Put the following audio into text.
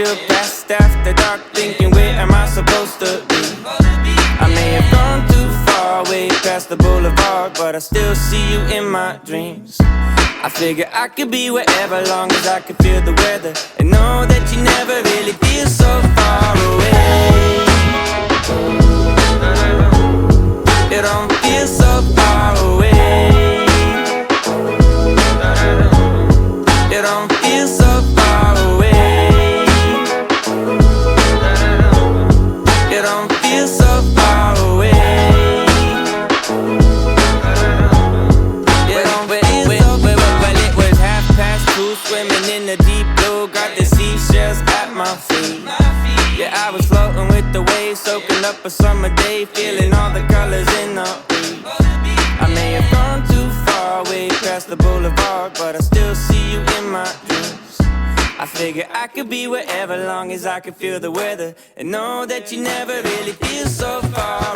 till past after dark, thinking where am I supposed to be? I may have gone too far, way past the boulevard, but I still see you in my dreams. I figure I could be wherever, long as I can feel the weather, and know that you never really feel so far away. You don't feel so far away. You don't feel so far away. You don't feel so far away. You don't feel so far away. Well, it was 2:30, swimming in the deep blue, got the seashells at my feet. Yeah, I was floating with the waves, soaking up a summer day, feeling all the colors in the breeze. I may have gone too far, way past the boulevard, but I still see you in my dreams. I figure I could be wherever, long as I can feel the weather, and know that you never really feel so far